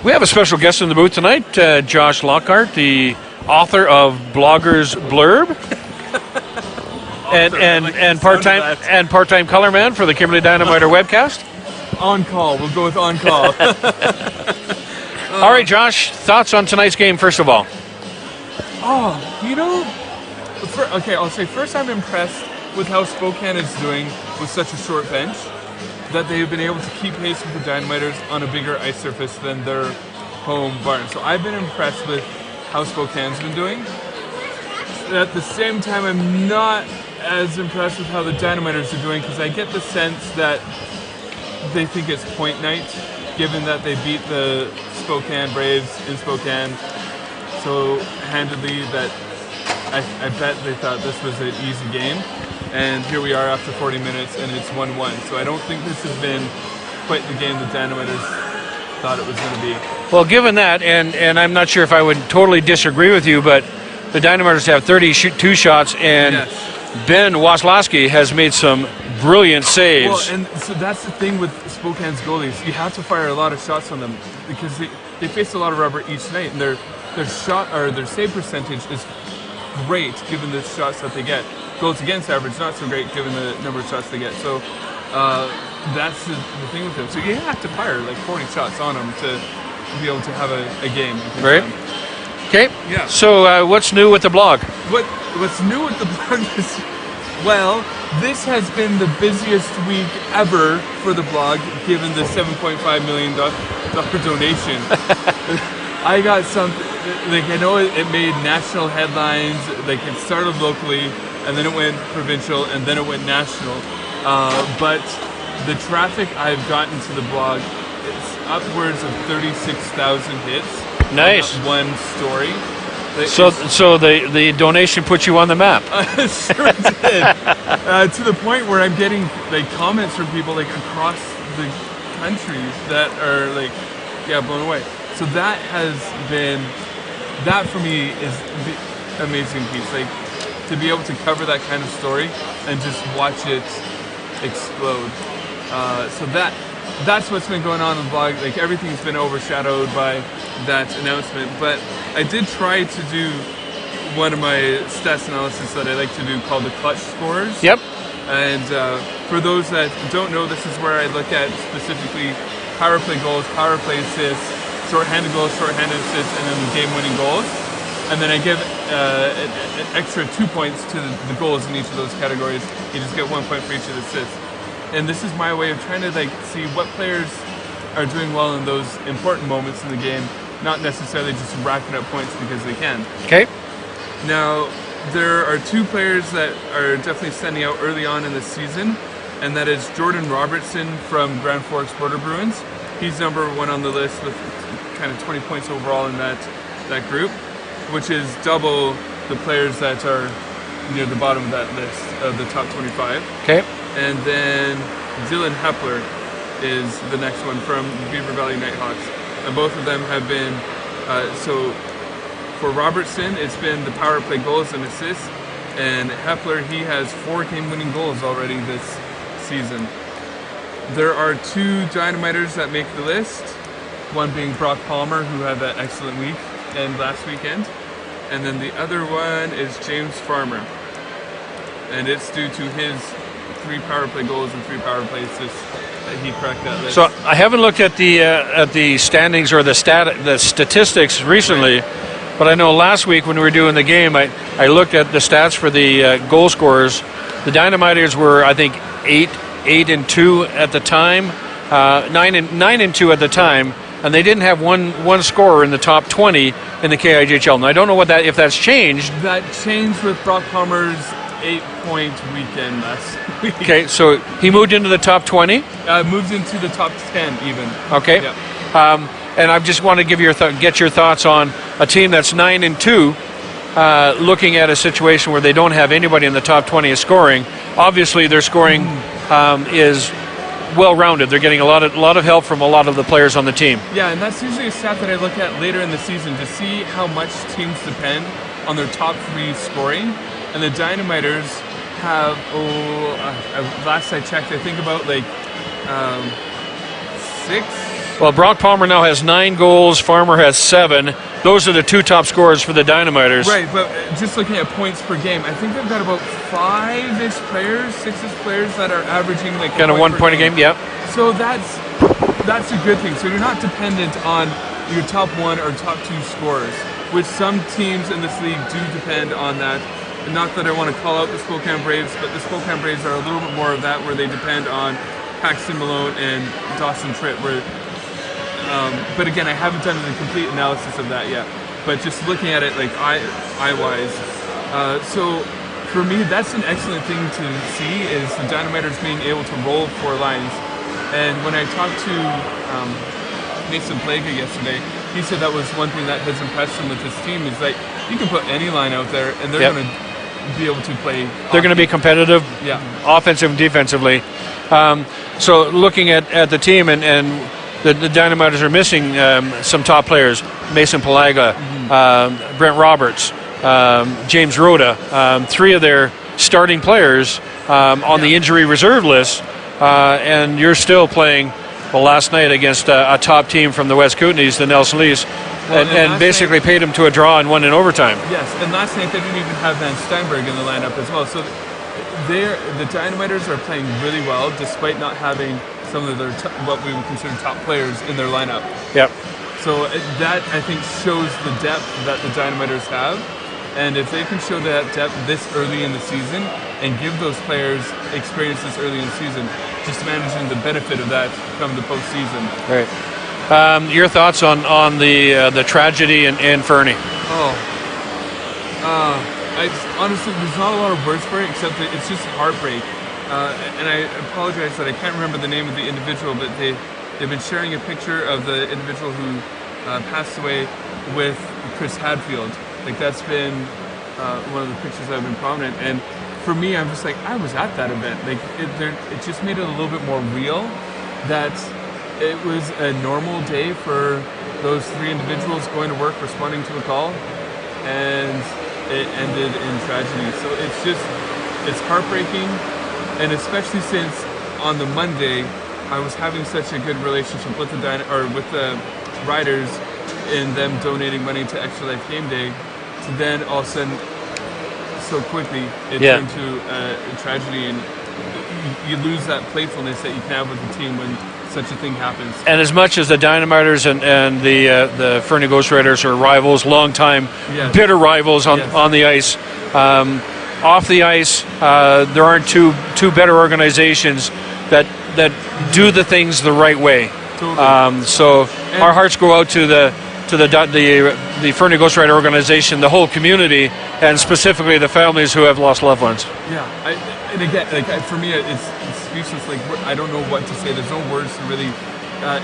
We have a special guest in the booth tonight, Josh Lockhart, the author of Blogger's Blurb, and part-time color man for the Kimberley Dynamiter webcast. On call. We'll go with on call. All right, Josh, thoughts on tonight's game, first of all? I'll say first I'm impressed with how Spokane is doing with such a short bench, that they've been able to keep pace with the Dynamiters on a bigger ice surface than their home barn. So I've been impressed with how Spokane's been doing. At the same time, I'm not as impressed with how the Dynamiters are doing, because I get the sense that they think it's point night, given that they beat the Spokane Braves in Spokane so handedly that I bet they thought this was an easy game. And here we are after 40 minutes and it's 1-1. So I don't think this has been quite the game the Dynamiters thought it was going to be. Well, given that, and I'm not sure if I would totally disagree with you, but the Dynamiters have 32 shots, and yes, Ben Waslowski has made some brilliant saves. Well, and so that's the thing with Spokane's goalies. You have to fire a lot of shots on them because they face a lot of rubber each night, and their save percentage is great given the shots that they get. Goals against average not so great given the number of shots they get. So that's the thing with them. So you have to fire like 40 shots on them to be able to have a game. Right. Okay. Yeah. So what's new with the blog? What's new with the blog is, well, this has been the busiest week ever for the blog, given the $7.5 million donation. I got something, like, I know it made national headlines, like it started locally, and then it went provincial, and then it went national. But the traffic I've gotten to the blog is upwards of 36,000 hits. Nice. On one story. So the donation put you on the map. Sure did. To the point where I'm getting like comments from people like across the country that are like, yeah, blown away. So that for me is the amazing piece. Like to be able to cover that kind of story and just watch it explode. So that's what's been going on in the blog. Like everything's been overshadowed by that announcement. But I did try to do one of my stats analysis that I like to do called the clutch scores. Yep. And for those that don't know, this is where I look at specifically power play goals, power play assists, shorthanded goals, shorthanded assists, and then the game-winning goals. And then I give an extra 2 points to the goals in each of those categories. You just get 1 point for each of the assists. And this is my way of trying to like see what players are doing well in those important moments in the game, not necessarily just racking up points because they can. Okay. Now, there are two players that are definitely standing out early on in the season, and that is Jordan Robertson from Grand Forks Border Bruins. He's number one on the list with kind of 20 points overall in that group, which is double the players that are near the bottom of that list of the top 25. Okay. And then Dylan Hepler is the next one from Beaver Valley Nighthawks. And both of them have been, so for Robertson, it's been the power play goals and assists. And Hepler, he has 4 game-winning goals already this season. There are 2 Dynamiters that make the list. One being Brock Palmer, who had that excellent week and last weekend. And then the other one is James Farmer. And it's due to his 3 power play goals and 3 power play assists that he cracked that list. So I haven't looked at the standings or the statistics recently, right, but I know last week when we were doing the game, I looked at the stats for the goal scorers. The Dynamiters were, I think, 8-2 at the time, 9-2 at the time, and they didn't have one scorer in the top 20 in the KIJHL. And I don't know if that's changed. That changed with Brock Palmer's 8-point weekend last week. Okay, so he moved into the top 20? Moved into the top 10 even. Okay. Yep. And I just want to give get your thoughts on a team that's 9-2, looking at a situation where they don't have anybody in the top 20 is scoring. Obviously, their scoring is well-rounded. They're getting a lot of help from a lot of the players on the team. Yeah, and that's usually a stat that I look at later in the season to see how much teams depend on their top 3 scoring. And the Dynamiters have, last I checked, I think about like 6 Well, Brock Palmer now has 9 goals. Farmer has 7. Those are the 2 top scorers for the Dynamiters. Right, but just looking at points per game, I think they've got about 5-ish players, 6-ish players that are averaging like kind of 1 point a game. Yep. So that's a good thing. So you're not dependent on your top 1 or top 2 scorers, which some teams in this league do depend on that. And not that I want to call out the Spokane Braves, but the Spokane Braves are a little bit more of that, where they depend on Paxton Malone and Dawson Tritt, where but again, I haven't done a complete analysis of that yet. But just looking at it like eye-wise, so for me, that's an excellent thing to see, is the Dynamiters being able to roll 4 lines. And when I talked to Mason Plaga yesterday, he said that was one thing that has impressed him with his team, is that you can put any line out there and they're going to be able to play. They're going to be competitive, offensive and defensively. So looking at the team, and the Dynamiters are missing some top players: Mason Palaga, Brent Roberts, James Rhoda, 3 of their starting players on the injury reserve list, and you're still playing, well, last night against a top team from the West Kootenays, the Nelson Leafs, and basically paid them to a draw and won in overtime. Yes, and last night they didn't even have Van Steinberg in the lineup as well. So the Dynamiters are playing really well, despite not having some of their what we would consider top players in their lineup. Yep. So that, I think, shows the depth that the Dynamiters have, and if they can show that depth this early in the season and give those players experience this early in the season, just managing the benefit of that come the postseason. Right. Your thoughts on the tragedy in Fernie? Honestly, there's not a lot of words for it, except that it's just heartbreak. And I apologize that I can't remember the name of the individual, but they've been sharing a picture of the individual who passed away with Chris Hadfield. Like, that's been one of the pictures that have been prominent. And for me, I'm just like, I was at that event. Like, it just made it a little bit more real that it was a normal day for those 3 individuals going to work, responding to a call, and it ended in tragedy. So it's heartbreaking. And especially since on the Monday, I was having such a good relationship with the riders, in them donating money to Extra Life Game Day, to then all of a sudden, so quickly, it turned to a tragedy, and you lose that playfulness that you can have with the team when such a thing happens. And as much as the Dynamiters and the Fernie Ghost Riders are rivals, long-time, bitter rivals on the ice, off the ice, there aren't two better organizations that do the things the right way. Totally. So our hearts go out to the Fernie Ghost Rider organization, the whole community, and specifically the families who have lost loved ones. Yeah, and again, for me, it's speechless. Like, I don't know what to say. There's no words to really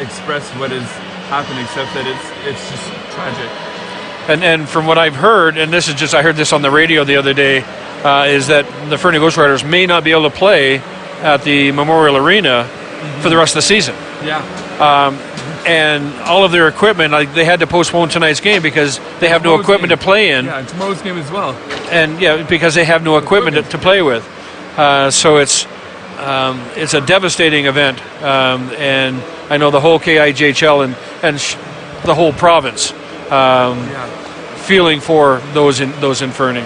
express what has happened, except that it's just tragic. And from what I've heard, and this is just, I heard this on the radio the other day, is that the Fernie Ghost Riders may not be able to play at the Memorial Arena for the rest of the season. Yeah. And all of their equipment, like, they had to postpone tonight's game because they have no equipment to play in. Yeah, tomorrow's game as well. And because they have no equipment to play with. So it's a devastating event. And I know the whole KIJHL and the whole province feeling for those in Fernie.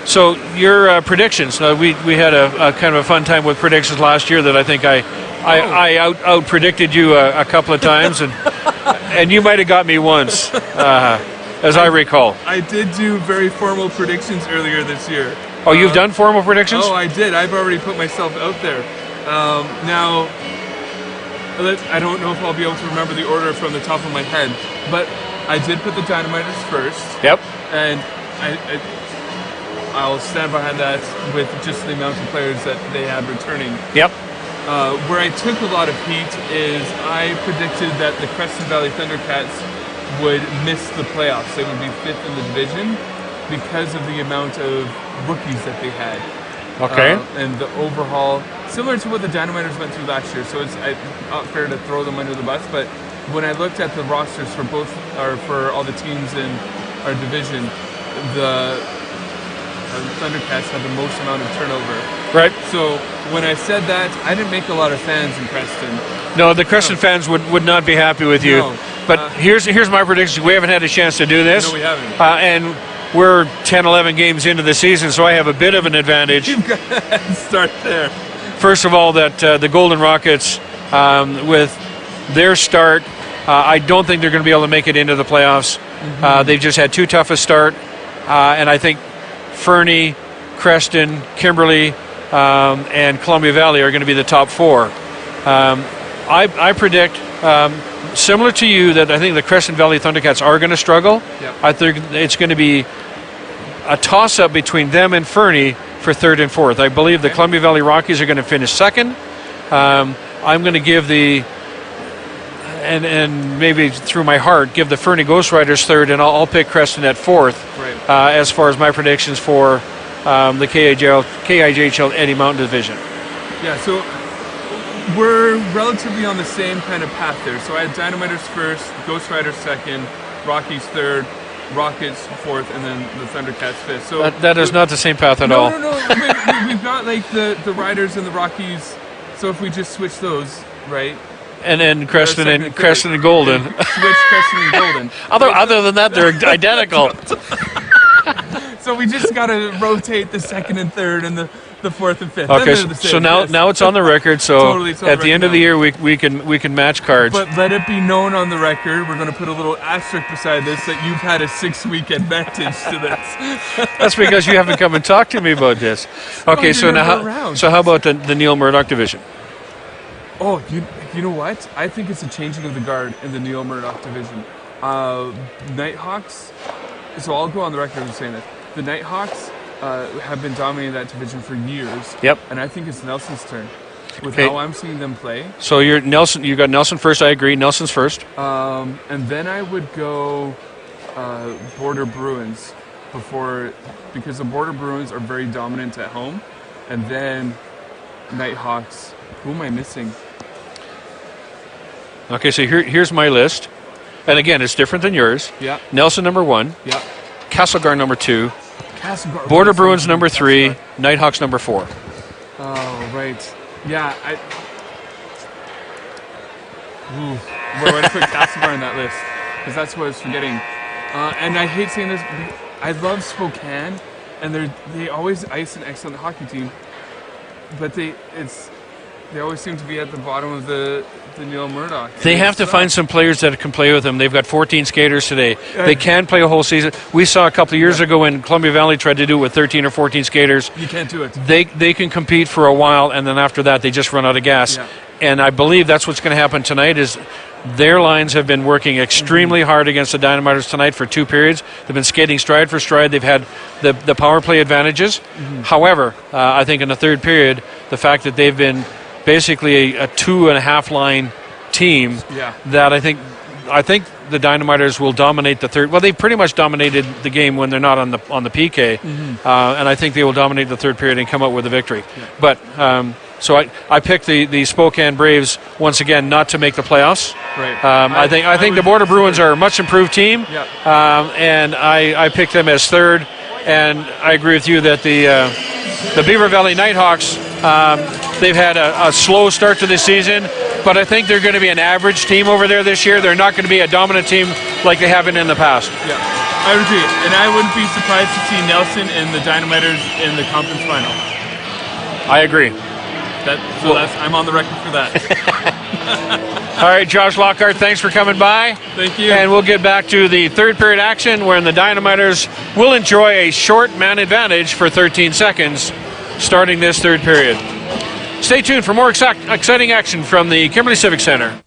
So your predictions. We had a kind of a fun time with predictions last year that I think I out predicted you a couple of times, and you might have got me once, as I recall. I did do very formal predictions earlier this year. Oh, you've done formal predictions? Oh, I did. I've already put myself out there. Now, I don't know if I'll be able to remember the order from the top of my head, but I did put the Dynamiters first. Yep. And I'll stand behind that with just the amount of players that they had returning. Yep. Where I took a lot of heat is I predicted that the Crescent Valley Thundercats would miss the playoffs. They would be 5th in the division because of the amount of rookies that they had. Okay. And the overhaul, similar to what the Dynamiters went through last year. So it's not fair to throw them under the bus, but when I looked at the rosters for all the teams in our division, the Thundercats had the most amount of turnover. Right. So when I said that, I didn't make a lot of fans in Creston. No, the Creston fans would not be happy with you. No. But here's my prediction. We haven't had a chance to do this. No, we haven't. And we're 10, 11 games into the season, so I have a bit of an advantage. You've got to start there. First of all, that the Golden Rockets, with their start, I don't think they're going to be able to make it into the playoffs. They've just had too tough a start. And I think Fernie, Creston, Kimberly, and Columbia Valley are going to be the top four. I predict, similar to you, that I think the Creston Valley Thundercats are going to struggle. Yep. I think it's going to be a toss-up between them and Fernie for third and fourth. I believe the Columbia Valley Rockies are going to finish second. I'm going to give and maybe through my heart, give the Fernie Ghost Riders third, and I'll pick Creston at fourth. Right. As far as my predictions for the KIJHL Eddie Mountain Division. Yeah, so we're relatively on the same kind of path there. So I had Dynamiters first, Ghost Riders second, Rockies third, Rockets fourth, and then the Thundercats fifth. So that is not the same path at all. No. We've got like the Riders and the Rockies. So if we just switch those, right? And then Creston and Golden. Switch Creston and Golden. Other than that, they're identical. So we just got to rotate the second and third and the fourth and fifth. Okay, so now it's on the record. So Totally, it's on at the the end record of the now. year, we can match cards. But let it be known on the record, we're going to put a little asterisk beside this that you've had a 6-week advantage to this. That's because you haven't come and talked to me about this. Okay, so how about the Neil Murdoch division? Oh, you know what? I think it's a changing of the guard in the Neil Murdoch division. Nighthawks. So I'll go on the record of saying this. The Nighthawks have been dominating that division for years. Yep. And I think it's Nelson's turn. With how I'm seeing them play. So you're Nelson. You got Nelson first. I agree. Nelson's first. And then I would go Border Bruins because the Border Bruins are very dominant at home, and then Nighthawks. Who am I missing? Okay, so here's my list, and again, it's different than yours. Yeah. Nelson number 1. Yeah. Castlegar number 2. Castlegar. Border Bruins number 3. Nighthawks number 4. Oh right. Yeah. Where would I put Castlegar on that list? Because that's what I was forgetting. And I hate saying this. I love Spokane, and they always ice an excellent hockey team, but they always seem to be at the bottom of the Neil Murdoch. They have to find some players that can play with them. They've got 14 skaters today. They can play a whole season. We saw a couple of years ago when Columbia Valley tried to do it with 13 or 14 skaters. You can't do it. They can compete for a while, and then after that, they just run out of gas. Yeah. And I believe that's what's going to happen tonight is their lines have been working extremely hard against the Dynamiters tonight for 2 periods. They've been skating stride for stride. They've had the power play advantages. However, I think in the third period, the fact that they've been basically a 2.5 line team, that I think the Dynamiters will dominate the third. Well, they pretty much dominated the game when they're not on the PK, and I think they will dominate the third period and come out with a victory. Yeah. But so I picked the Spokane Braves once again not to make the playoffs. Right. I think the Border Bruins are a much improved team, Yeah. and I picked them as third. And I agree with you that the Beaver Valley Nighthawks, they've had a slow start to this season, but I think they're going to be an average team over there this year. They're not going to be a dominant team like they have been in the past. Yeah, I would agree. And I wouldn't be surprised to see Nelson and the Dynamiters in the conference final. I agree. I'm on the record for that. All right, Josh Lockhart, thanks for coming by. Thank you. And we'll get back to the third period action where the Dynamiters will enjoy a short man advantage for 13 seconds starting this third period. Stay tuned for more exciting action from the Kimberley Civic Center.